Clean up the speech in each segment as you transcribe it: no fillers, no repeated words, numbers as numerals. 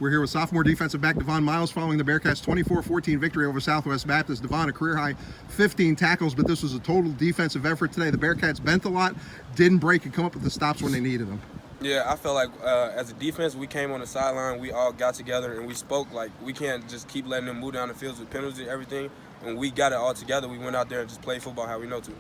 We're here with sophomore defensive back Devon Miles following the Bearcats' 24-14 victory over Southwest Baptist. Devon, a career-high 15 tackles, but this was a total defensive effort today. The Bearcats bent a lot, didn't break, and come up with the stops when they needed them. Yeah, I felt like as a defense, we came on the sideline, we all got together, and we spoke like we can't just keep letting them move down the fields with penalties and everything. And we got it all together. We went out there and just played football how we know to.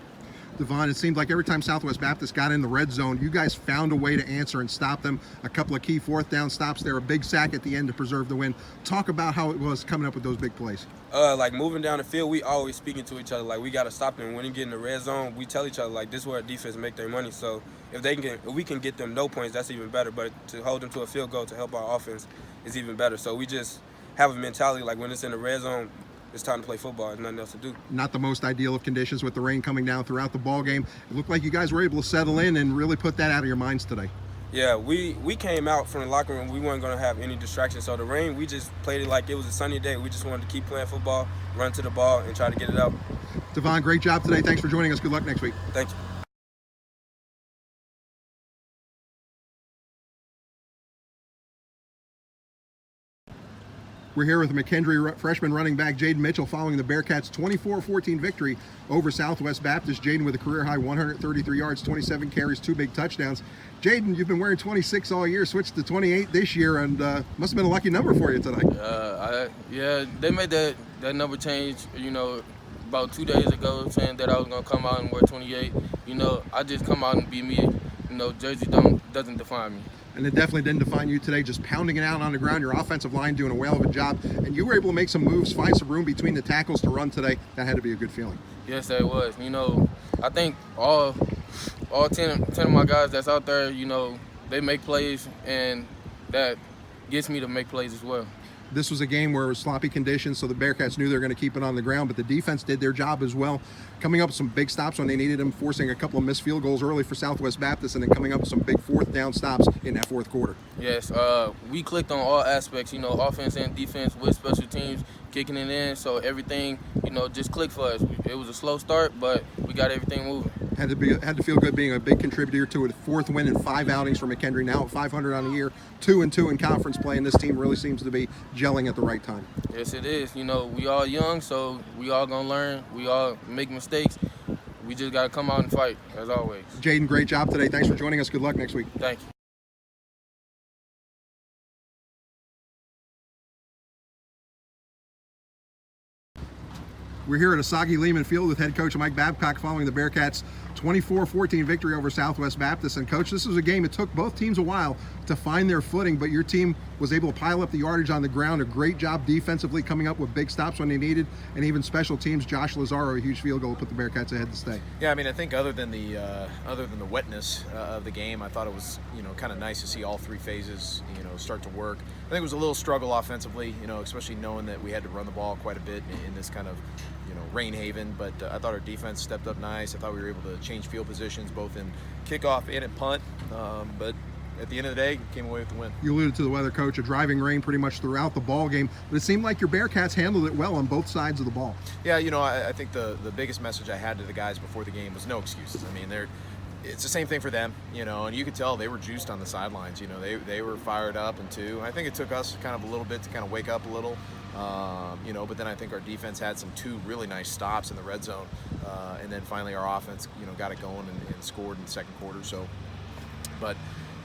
Devon, it seemed like every time Southwest Baptist got in the red zone, you guys found a way to answer and stop them. A couple of key fourth down stops there, a big sack at the end to preserve the win. Talk about how it was coming up with those big plays. Like moving down the field, we always speaking to each other like we got to stop them. When you get in the red zone, we tell each other like this is where our defense make their money. So if we can get them no points, that's even better. But to hold them to a field goal to help our offense is even better. So we just have a mentality like when it's in the red zone, it's time to play football. There's nothing else to do. Not the most ideal of conditions with the rain coming down throughout the ball game. It looked like you guys were able to settle in and really put that out of your minds today. Yeah, we came out from the locker room. We weren't going to have any distractions. So the rain, we just played it like it was a sunny day. We just wanted to keep playing football, run to the ball, and try to get it out. Devon, great job today. Thanks for joining us. Good luck next week. Thank you. We're here with McKendree freshman running back Jayden Mitchell following the Bearcats' 24-14 victory over Southwest Baptist. Jayden with a career-high 133 yards, 27 carries, 2 big touchdowns. Jayden, you've been wearing 26 all year, switched to 28 this year, and must have been a lucky number for you today. Yeah, they made that number change, about 2 days ago, saying that I was going to come out and wear 28. I just come out and be me. Jersey doesn't define me. And it definitely didn't define you today, just pounding it out on the ground. Your offensive line doing a whale of a job. And you were able to make some moves, find some room between the tackles to run today. That had to be a good feeling. Yes, it was. I think all 10 of my guys that's out there, they make plays, and that gets me to make plays as well. This was a game where it was sloppy conditions, so the Bearcats knew they were going to keep it on the ground, but the defense did their job as well, coming up with some big stops when they needed them, forcing a couple of missed field goals early for Southwest Baptist, and then coming up with some big fourth down stops in that fourth quarter. Yes, we clicked on all aspects, offense and defense with special teams, kicking it in, so everything, just clicked for us. It was a slow start, but we got everything moving. Had to feel good being a big contributor to a fourth win in 5 outings for McKendree, now at 500 on the year, 2-2 in conference play, and this team really seems to be gelling at the right time. Yes, it is. We all young, so we all gonna learn. We all make mistakes. We just gotta come out and fight, as always. Jayden, great job today. Thanks for joining us. Good luck next week. Thank you. We're here at Asagi Lehman Field with head coach Mike Babcock following the Bearcats' 24-14 victory over Southwest Baptist. And coach, this was a game, it took both teams a while to find their footing, but your team was able to pile up the yardage on the ground. A great job defensively, coming up with big stops when they needed, and even special teams. Josh Lazaro, a huge field goal, put the Bearcats ahead to stay. Yeah, I think other than the wetness of the game, I thought it was kind of nice to see all 3 phases start to work. I think it was a little struggle offensively, especially knowing that we had to run the ball quite a bit in this kind of rain haven, but I thought our defense stepped up nice. I thought we were able to change field positions both in kickoff and in punt, but at the end of the day, came away with the win. You alluded to the weather, coach, a driving rain pretty much throughout the ball game, but it seemed like your Bearcats handled it well on both sides of the ball. Yeah, I think the biggest message I had to the guys before the game was no excuses. It's the same thing for them, and you could tell they were juiced on the sidelines. They were fired up, and I think it took us kind of a little bit to kind of wake up a little. But then I think our defense had 2 really nice stops in the red zone, and then finally our offense, got it going and scored in the second quarter. But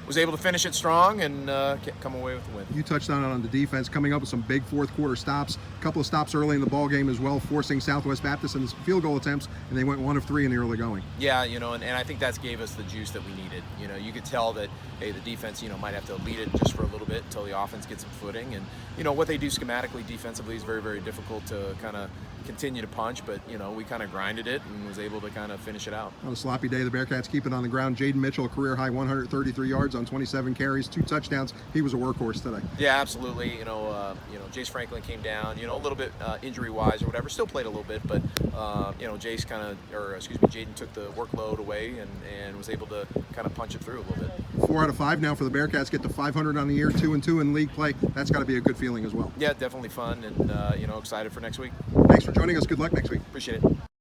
was able to finish it strong and come away with the win. You touched on it on the defense, coming up with some big fourth quarter stops, a couple of stops early in the ball game as well, forcing Southwest Baptist in field goal attempts, and they went 1 of 3 in the early going. Yeah, and I think that gave us the juice that we needed. You could tell that, hey, the defense, might have to lead it just for a little bit until the offense gets some footing. And, what they do schematically, defensively is very, very difficult to kind of continue to punch, but, we kind of grinded it and was able to kind of finish it out. On a sloppy day, the Bearcats keep it on the ground. Jayden Mitchell, a career-high 133 yards on 27 carries, 2 touchdowns. He was a workhorse today. Yeah, absolutely. Jace Franklin came down, a little bit injury-wise or whatever. Still played a little bit, but, Jayden took the workload away and was able to kind of punch it through a little bit. 4 out of 5 now for the Bearcats, get to 500 on the year, 2-2 in league play. That's got to be a good feeling as well. Yeah, definitely fun, and excited for next week. Thanks for joining us. Good luck next week. Appreciate it.